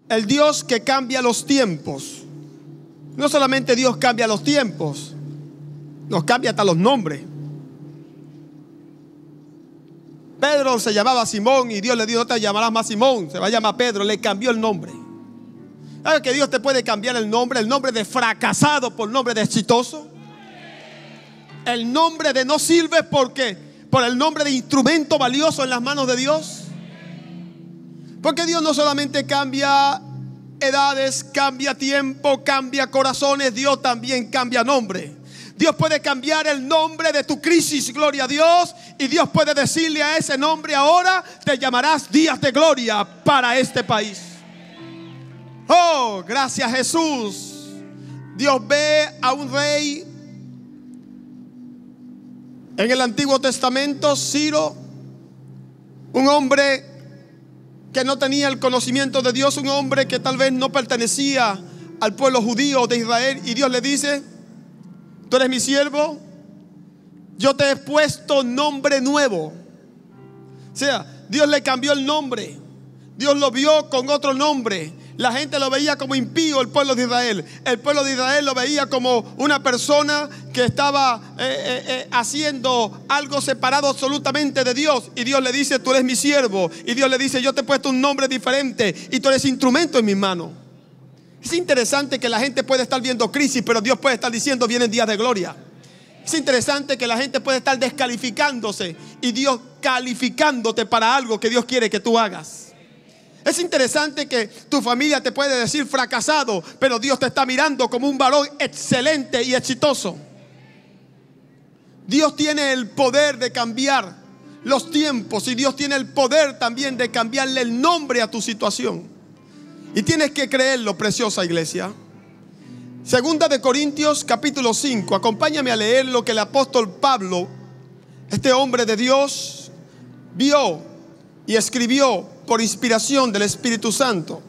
el Dios que cambia los tiempos. No solamente Dios cambia los tiempos, nos cambia hasta los nombres. Pedro se llamaba Simón y Dios le dijo: no te llamarás más Simón, se va a llamar Pedro. Le cambió el nombre. ¿Sabes que Dios te puede cambiar el nombre? El nombre de fracasado por nombre de exitoso. El nombre de no sirve porque por el nombre de instrumento valioso en las manos de Dios. Porque Dios no solamente cambia edades, cambia tiempo, cambia corazones, Dios también cambia nombre. Dios puede cambiar el nombre de tu crisis, gloria a Dios, y Dios puede decirle a ese nombre: ahora te llamarás Días de Gloria para este país. Oh, gracias Jesús. Dios ve a un rey en el Antiguo Testamento, Ciro, un hombre que no tenía el conocimiento de Dios, un hombre que tal vez no pertenecía al pueblo judío de Israel, y Dios le dice: tú eres mi siervo, yo te he puesto nombre nuevo. O sea, Dios le cambió el nombre. Dios lo vio con otro nombre. La gente lo veía como impío, el pueblo de Israel. El pueblo de Israel lo veía como una persona que estaba haciendo algo separado absolutamente de Dios. Y Dios le dice: tú eres mi siervo. Y Dios le dice: yo te he puesto un nombre diferente y tú eres instrumento en mis manos. Es interesante que la gente puede estar viendo crisis, pero Dios puede estar diciendo: vienen días de gloria. Es interesante que la gente puede estar descalificándose y Dios calificándote para algo que Dios quiere que tú hagas. Es interesante que tu familia te puede decir fracasado, pero Dios te está mirando como un varón excelente y exitoso. Dios tiene el poder de cambiar los tiempos y Dios tiene el poder también de cambiarle el nombre a tu situación. Y tienes que creerlo, preciosa iglesia. Segunda de Corintios capítulo 5. Acompáñame a leer lo que el apóstol Pablo, este hombre de Dios, vio y escribió por inspiración del Espíritu Santo.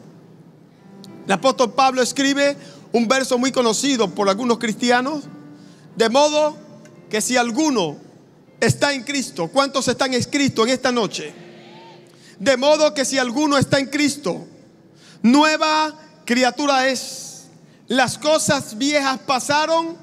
El apóstol Pablo escribe un verso muy conocido por algunos cristianos: de modo que si alguno está en Cristo. ¿Cuántos están en Cristo en esta noche? De modo que si alguno está en Cristo, nueva criatura es. Las cosas viejas pasaron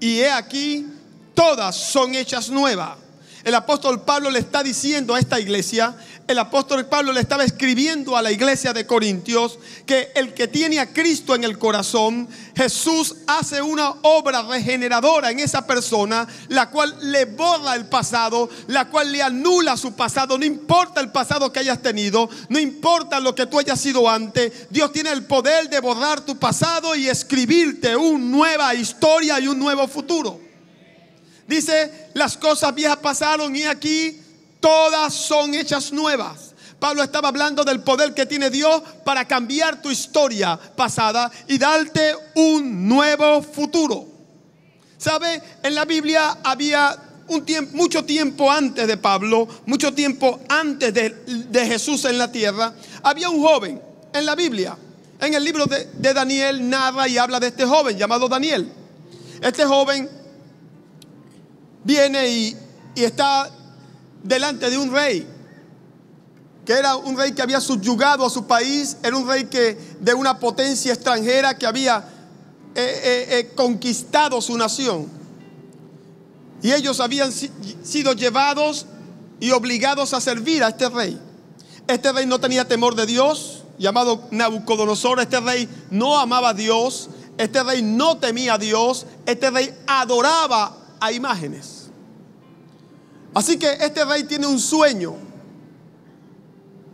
y he aquí todas son hechas nuevas. El apóstol Pablo le está diciendo a esta iglesia, el apóstol Pablo le estaba escribiendo a la iglesia de Corintios, que el que tiene a Cristo en el corazón, Jesús hace una obra regeneradora en esa persona, la cual le borra el pasado, la cual le anula su pasado. No importa el pasado que hayas tenido, no importa lo que tú hayas sido antes, Dios tiene el poder de borrar tu pasado y escribirte una nueva historia y un nuevo futuro. Dice: las cosas viejas pasaron y aquí todas son hechas nuevas. Pablo estaba hablando del poder que tiene Dios para cambiar tu historia pasada y darte un nuevo futuro. ¿Sabe? En la Biblia había un tiempo, mucho tiempo antes de Pablo, mucho tiempo antes de Jesús en la tierra, había un joven en la Biblia. En el libro de Daniel narra y habla de este joven llamado Daniel. Este joven viene y está delante de un rey, que era un rey que había subyugado a su país. Era un rey de una potencia extranjera que había conquistado su nación. Y ellos habían sido llevados y obligados a servir a este rey. Este rey no tenía temor de Dios, llamado Nabucodonosor. Este rey no amaba a Dios. Este rey no temía a Dios. Este rey adoraba a imágenes. Así que este rey tiene un sueño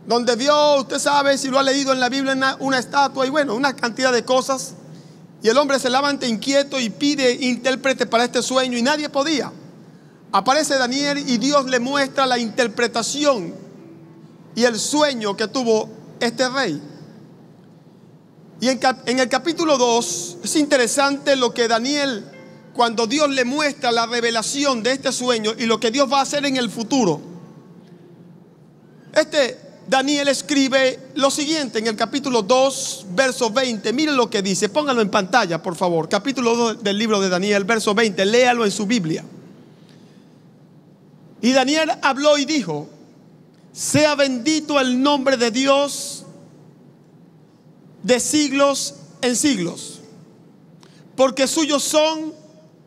donde vio, usted sabe, si lo ha leído en la Biblia, una estatua y bueno, una cantidad de cosas. Y el hombre se levanta inquieto y pide intérprete para este sueño y nadie podía. Aparece Daniel y Dios le muestra la interpretación y el sueño que tuvo este rey. Y en el capítulo 2 es interesante lo que Daniel, cuando Dios le muestra la revelación de este sueño y lo que Dios va a hacer en el futuro. Daniel escribe lo siguiente en el capítulo 2, verso 20. Miren lo que dice, pónganlo en pantalla por favor. Capítulo 2 del libro de Daniel, verso 20, léalo en su Biblia. Y Daniel habló y dijo: sea bendito el nombre de Dios de siglos en siglos, porque suyos son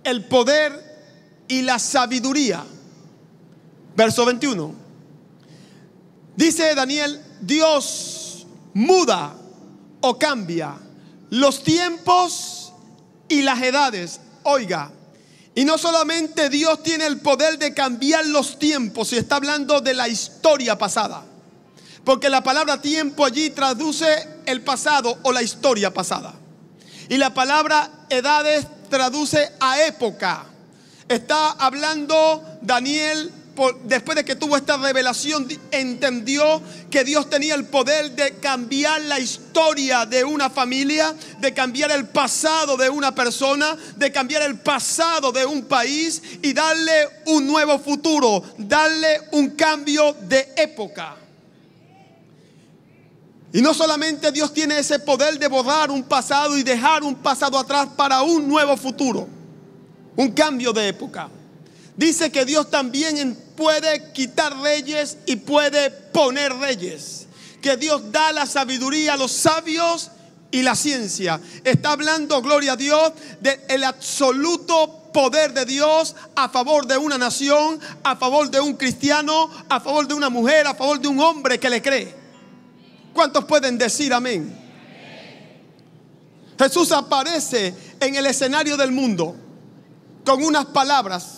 el poder y la sabiduría. Verso 21. Dice Daniel: Dios muda o cambia los tiempos y las edades. Oiga, y no solamente Dios tiene el poder de cambiar los tiempos, y está hablando de la historia pasada, porque la palabra tiempo allí traduce el pasado o la historia pasada, y la palabra edades traduce a época. Está hablando Daniel, después de que tuvo esta revelación, entendió que Dios tenía el poder de cambiar la historia de una familia, de cambiar el pasado de una persona, de cambiar el pasado de un país y darle un nuevo futuro, darle un cambio de época. Y no solamente Dios tiene ese poder de borrar un pasado y dejar un pasado atrás para un nuevo futuro, un cambio de época. Dice que Dios también puede quitar reyes y puede poner reyes. Que Dios da la sabiduría a los sabios y la ciencia. Está hablando, gloria a Dios, del absoluto poder de Dios a favor de una nación, a favor de un cristiano, a favor de una mujer, a favor de un hombre que le cree. ¿Cuántos pueden decir amén? Jesús aparece en el escenario del mundo con unas palabras.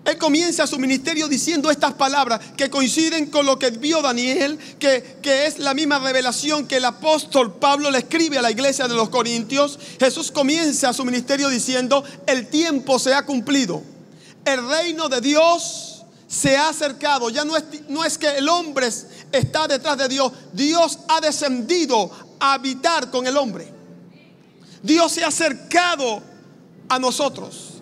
Él comienza su ministerio diciendo estas palabras que coinciden con lo que vio Daniel, que es la misma revelación que el apóstol Pablo le escribe a la iglesia de los Corintios. Jesús comienza su ministerio diciendo: el tiempo se ha cumplido, el reino de Dios se ha acercado. Ya no es que el hombre está detrás de Dios. Dios ha descendido a habitar con el hombre. Dios se ha acercado a nosotros.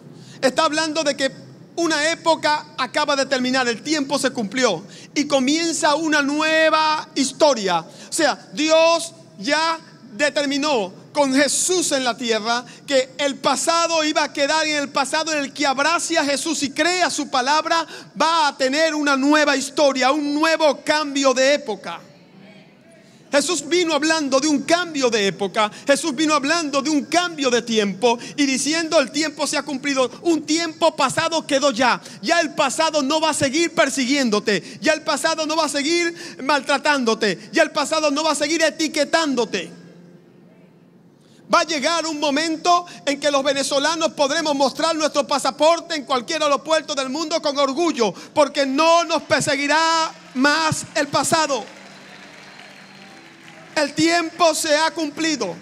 Está hablando de que una época acaba de terminar, el tiempo se cumplió y comienza una nueva historia. O sea, Dios ya determinó con Jesús en la tierra que el pasado iba a quedar en el pasado. En el que abrace a Jesús y crea su palabra, va a tener una nueva historia, un nuevo cambio de época. Jesús vino hablando de un cambio de época. Jesús vino hablando de un cambio de tiempo y diciendo: el tiempo se ha cumplido. Un tiempo pasado quedó ya. Ya el pasado no va a seguir persiguiéndote. Ya el pasado no va a seguir maltratándote. Ya el pasado no va a seguir etiquetándote. Va a llegar un momento en que los venezolanos podremos mostrar nuestro pasaporte en cualquier aeropuerto del mundo con orgullo, porque no nos perseguirá más el pasado. El tiempo se ha cumplido.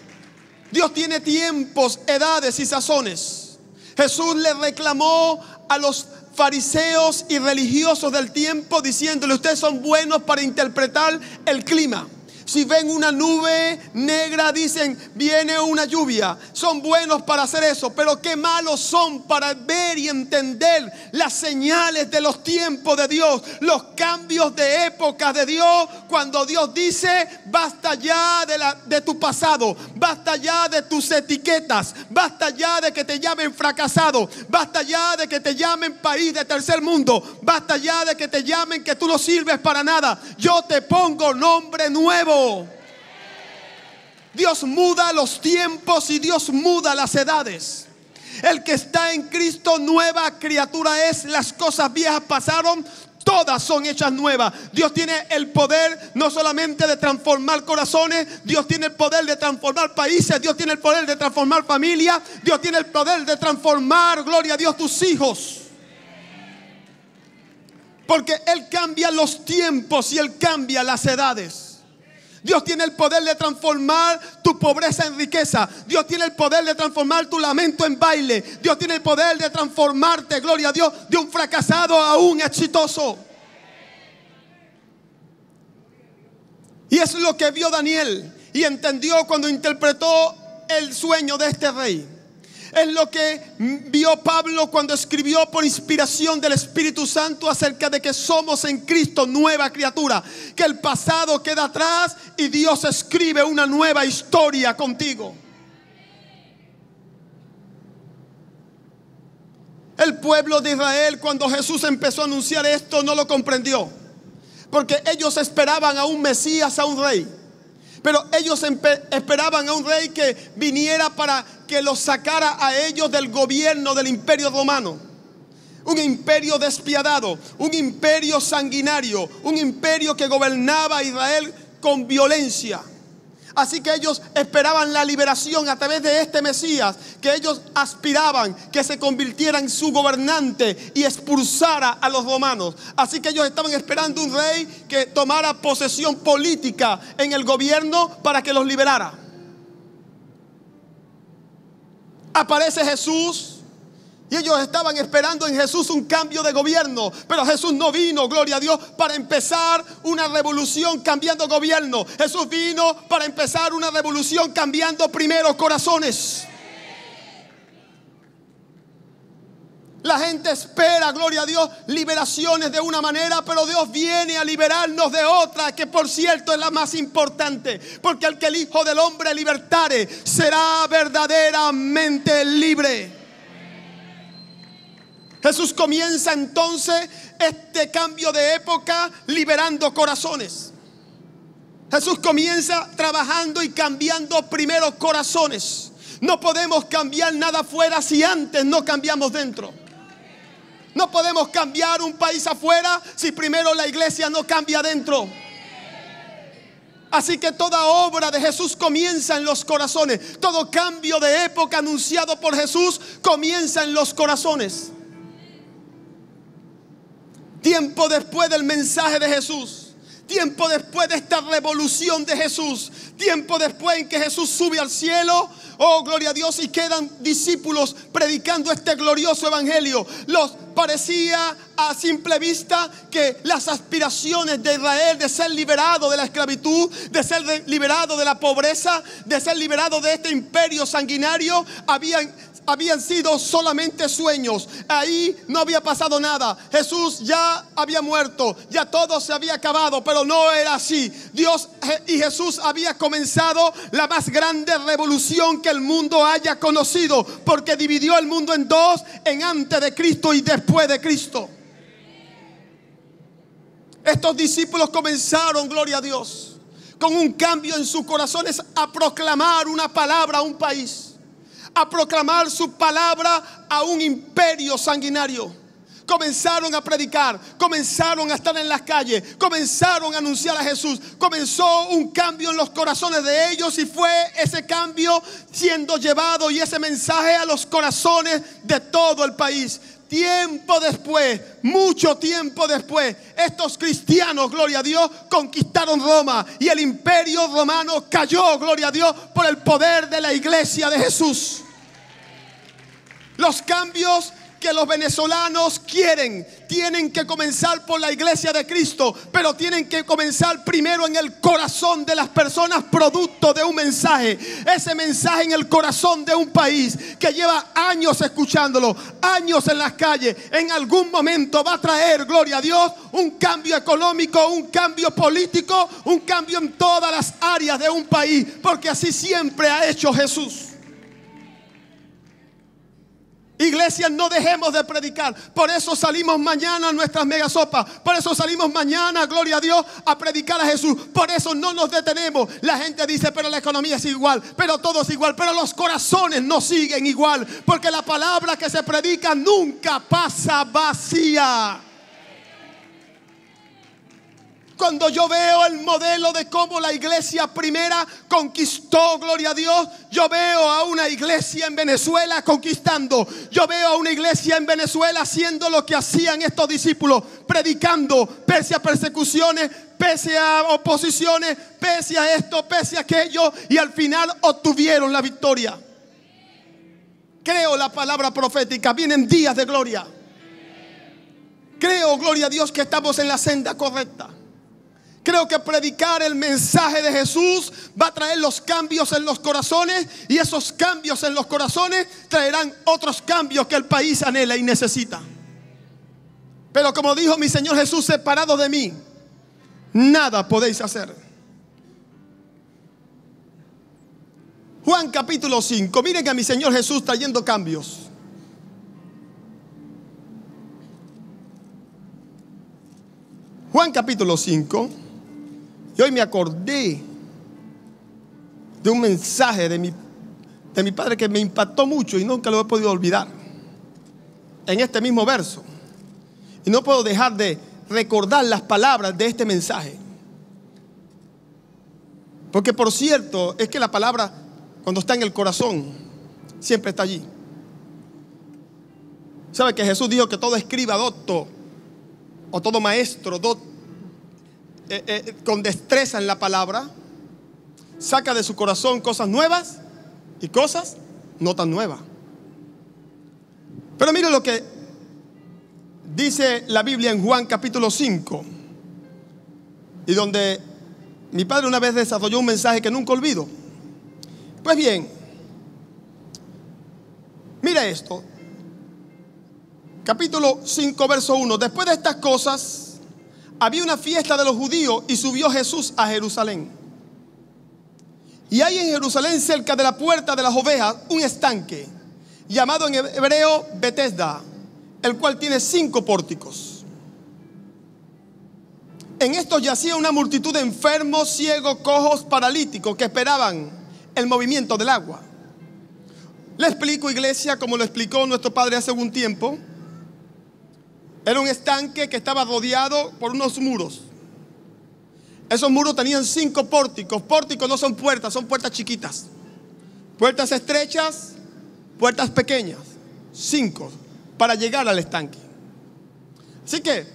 Dios tiene tiempos, edades y sazones. Jesús le reclamó a los fariseos y religiosos del tiempo diciéndole: ustedes son buenos para interpretar el clima. Si ven una nube negra, dicen: viene una lluvia. Son buenos para hacer eso, pero qué malos son para ver y entender las señales de los tiempos de Dios, los cambios de épocas de Dios. Cuando Dios dice: basta ya de tu pasado, basta ya de tus etiquetas, basta ya de que te llamen fracasado, basta ya de que te llamen país de tercer mundo, basta ya de que te llamen que tú no sirves para nada. Yo te pongo nombre nuevo. Dios muda los tiempos y Dios muda las edades. El que está en Cristo, nueva criatura es. Las cosas viejas pasaron, todas son hechas nuevas. Dios tiene el poder no solamente de transformar corazones, Dios tiene el poder de transformar países, Dios tiene el poder de transformar familias, Dios tiene el poder de transformar, gloria a Dios, tus hijos. Porque Él cambia los tiempos y Él cambia las edades. Dios tiene el poder de transformar tu pobreza en riqueza. Dios tiene el poder de transformar tu lamento en baile. Dios tiene el poder de transformarte, gloria a Dios, de un fracasado a un exitoso. Y es lo que vio Daniel y entendió cuando interpretó el sueño de este rey. Es lo que vio Pablo cuando escribió por inspiración del Espíritu Santo acerca de que somos en Cristo nueva criatura, que el pasado queda atrás y Dios escribe una nueva historia contigo. El pueblo de Israel, cuando Jesús empezó a anunciar esto, no lo comprendió, porque ellos esperaban a un Mesías, a un rey. Pero ellos esperaban a un rey que viniera para que los sacara a ellos del gobierno del imperio romano. Un imperio despiadado, un imperio sanguinario, un imperio que gobernaba a Israel con violencia. Así que ellos esperaban la liberación a través de este Mesías, que ellos aspiraban que se convirtiera en su gobernante y expulsara a los romanos. Así que ellos estaban esperando un rey que tomara posesión política en el gobierno para que los liberara. Aparece Jesús y ellos estaban esperando en Jesús un cambio de gobierno. Pero Jesús no vino, gloria a Dios, para empezar una revolución cambiando gobierno. Jesús vino para empezar una revolución cambiando primero corazones. La gente espera, gloria a Dios, liberaciones de una manera, pero Dios viene a liberarnos de otra, que por cierto es la más importante. Porque el que el Hijo del Hombre libertare será verdaderamente libre. Jesús comienza entonces este cambio de época liberando corazones. Jesús comienza trabajando y cambiando primero corazones. No podemos cambiar nada afuera si antes no cambiamos dentro. No podemos cambiar un país afuera si primero la iglesia no cambia dentro. Así que toda obra de Jesús comienza en los corazones. Todo cambio de época anunciado por Jesús comienza en los corazones. Tiempo después del mensaje de Jesús, tiempo después de esta revolución de Jesús, tiempo después en que Jesús sube al cielo, oh gloria a Dios, y quedan discípulos predicando este glorioso evangelio. Los parecía a simple vista que las aspiraciones de Israel de ser liberado de la esclavitud, de ser liberado de la pobreza, de ser liberado de este imperio sanguinario, habían sido solamente sueños. Ahí no había pasado nada. Jesús ya había muerto, ya todo se había acabado, pero no era así. Dios y Jesús había comenzado la más grande revolución que el mundo haya conocido, porque dividió el mundo en dos, en antes de Cristo y después de Cristo. Estos discípulos comenzaron, gloria a Dios, con un cambio en sus corazones, a proclamar una palabra a un país, a proclamar su palabra a un imperio sanguinario. Comenzaron a predicar, comenzaron a estar en las calles, comenzaron a anunciar a Jesús. Comenzó un cambio en los corazones de ellos, y fue ese cambio siendo llevado y ese mensaje a los corazones de todo el país. Tiempo después, mucho tiempo después, estos cristianos, gloria a Dios, conquistaron Roma, y el imperio romano cayó, gloria a Dios, por el poder de la iglesia de Jesús. Los cambios que los venezolanos quieren tienen que comenzar por la iglesia de Cristo, pero tienen que comenzar primero en el corazón de las personas, producto de un mensaje. Ese mensaje en el corazón de un país que lleva años escuchándolo, años en las calles, en algún momento va a traer, gloria a Dios, un cambio económico, un cambio político, un cambio en todas las áreas de un país, porque así siempre ha hecho Jesús. Iglesia, no dejemos de predicar. Por eso salimos mañana a nuestras megasopas. Por eso salimos mañana, gloria a Dios, a predicar a Jesús. Por eso no nos detenemos. La gente dice, pero la economía es igual, pero todo es igual, pero los corazones no siguen igual, porque la palabra que se predica nunca pasa vacía. Cuando yo veo el modelo de cómo la iglesia primera conquistó, gloria a Dios, yo veo a una iglesia en Venezuela conquistando. Yo veo a una iglesia en Venezuela haciendo lo que hacían estos discípulos, predicando pese a persecuciones, pese a oposiciones, pese a esto, pese a aquello, y al final obtuvieron la victoria. Creo la palabra profética, vienen días de gloria. Creo, gloria a Dios, que estamos en la senda correcta. Creo que predicar el mensaje de Jesús va a traer los cambios en los corazones, y esos cambios en los corazones traerán otros cambios que el país anhela y necesita. Pero como dijo mi Señor Jesús, separados de mí, nada podéis hacer. Juan capítulo 5. Miren a mi Señor Jesús trayendo cambios. Juan capítulo 5. Y hoy me acordé de un mensaje de mi padre que me impactó mucho y nunca lo he podido olvidar. En este mismo verso. Y no puedo dejar de recordar las palabras de este mensaje. Porque por cierto, es que la palabra, cuando está en el corazón, siempre está allí. ¿Sabe que Jesús dijo que todo escriba docto o todo maestro con destreza en la palabra saca de su corazón cosas nuevas y cosas no tan nuevas? Pero mire lo que dice la Biblia en Juan capítulo 5, y donde mi padre una vez desarrolló un mensaje que nunca olvido. Pues bien, mira esto. Capítulo 5, verso 1. Después de estas cosas, había una fiesta de los judíos y subió Jesús a Jerusalén. Y hay en Jerusalén, cerca de la puerta de las ovejas, un estanque, llamado en hebreo Betesda, el cual tiene 5 pórticos. En estos yacía una multitud de enfermos, ciegos, cojos, paralíticos que esperaban el movimiento del agua. Le explico, iglesia, como lo explicó nuestro padre hace algún tiempo. Era un estanque que estaba rodeado por unos muros. Esos muros tenían 5 pórticos. Pórticos no son puertas, son puertas chiquitas. Puertas estrechas, puertas pequeñas. 5 para llegar al estanque. Así que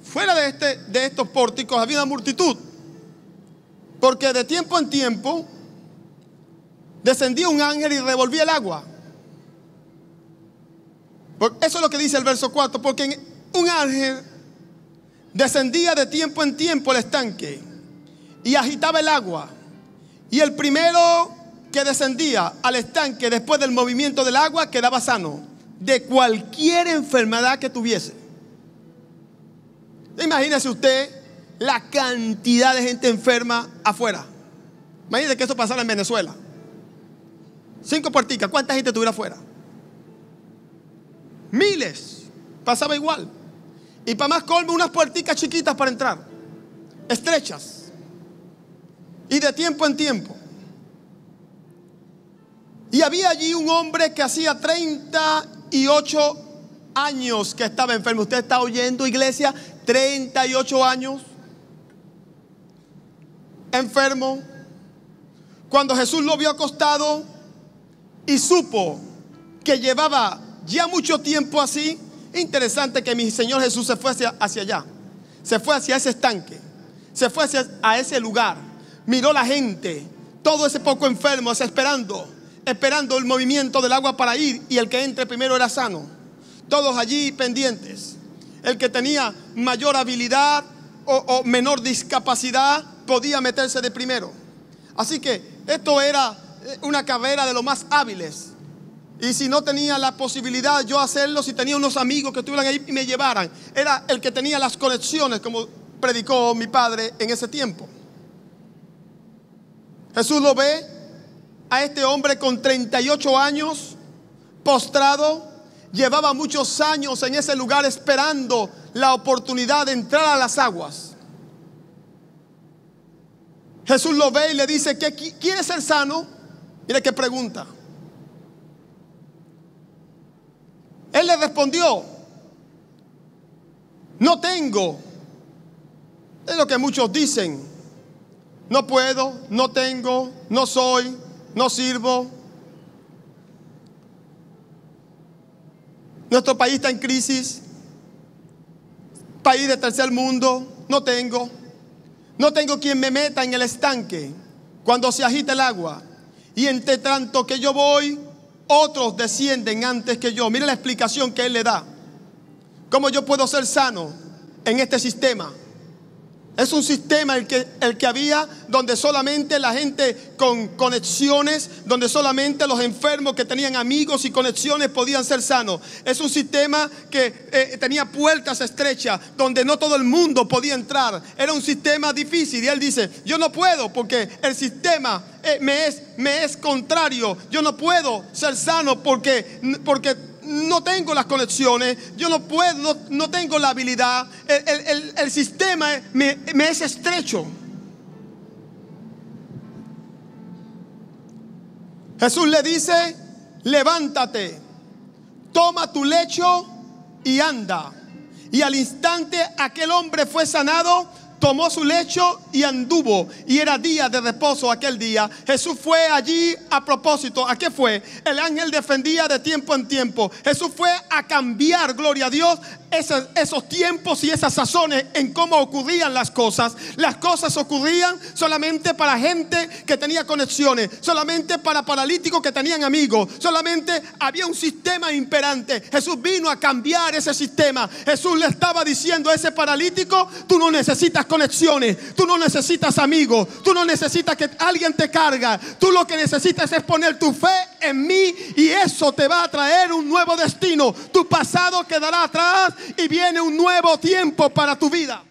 fuera de estos pórticos había una multitud, porque de tiempo en tiempo descendía un ángel y revolvía el agua. Eso es lo que dice el verso 4, porque un ángel descendía de tiempo en tiempo al estanque y agitaba el agua, y el primero que descendía al estanque después del movimiento del agua quedaba sano de cualquier enfermedad que tuviese. Imagínese usted la cantidad de gente enferma afuera. Imagínese que eso pasara en Venezuela. 5 puerticas, ¿cuánta gente tuviera afuera? Miles. Pasaba igual. Y para más colmo, unas puerticas chiquitas para entrar, estrechas, y de tiempo en tiempo. Y había allí un hombre que hacía 38 años que estaba enfermo. ¿Usted está oyendo, iglesia? 38 años enfermo. Cuando Jesús lo vio acostado y supo que llevaba ya mucho tiempo así, interesante que mi Señor Jesús se fue hacia allá, se fue hacia ese estanque, se fue a ese lugar, miró la gente, todo ese poco enfermo, esperando el movimiento del agua para ir, y el que entre primero era sano. Todos allí pendientes. El que tenía mayor habilidad o menor discapacidad podía meterse de primero. Así que esto era una carrera de los más hábiles. Y si no tenía la posibilidad yo hacerlo, si tenía unos amigos que estuvieran ahí y me llevaran, era el que tenía las conexiones, como predicó mi padre en ese tiempo. Jesús lo ve a este hombre con 38 años, postrado. Llevaba muchos años en ese lugar esperando la oportunidad de entrar a las aguas. Jesús lo ve y le dice: ¿quiere ser sano? Mire qué pregunta. Él le respondió: no tengo. Es lo que muchos dicen: no puedo, no tengo, no soy, no sirvo. Nuestro país está en crisis, país de tercer mundo. No tengo quien me meta en el estanque cuando se agita el agua, y entre tanto que yo voy, otros descienden antes que yo. Mire la explicación que él le da. ¿Cómo yo puedo ser sano en este sistema? Es un sistema el que había, donde solamente la gente con conexiones, donde solamente los enfermos que tenían amigos y conexiones podían ser sanos. Es un sistema que tenía puertas estrechas, donde no todo el mundo podía entrar. Era un sistema difícil, y él dice: yo no puedo, porque el sistema me es contrario. Yo no puedo ser sano porque no tengo las conexiones, yo no puedo, no tengo la habilidad, el sistema me es estrecho. Jesús le dice: levántate, toma tu lecho y anda. Y al instante aquel hombre fue sanado, tomó su lecho y anduvo. Y era día de reposo aquel día. Jesús fue allí a propósito. ¿A qué fue? El ángel defendía de tiempo en tiempo. Jesús fue a cambiar, gloria a Dios, esos tiempos y esas sazones en cómo ocurrían las cosas. Las cosas ocurrían solamente para gente que tenía conexiones, solamente para paralíticos que tenían amigos, solamente había un sistema imperante. Jesús vino a cambiar ese sistema. Jesús le estaba diciendo a ese paralítico: tú no necesitas conexiones, tú no necesitas amigos, tú no necesitas que alguien te carga. Tú lo que necesitas es poner tu fe en mí, y eso te va a traer un nuevo destino. Tu pasado quedará atrás y viene un nuevo tiempo para tu vida.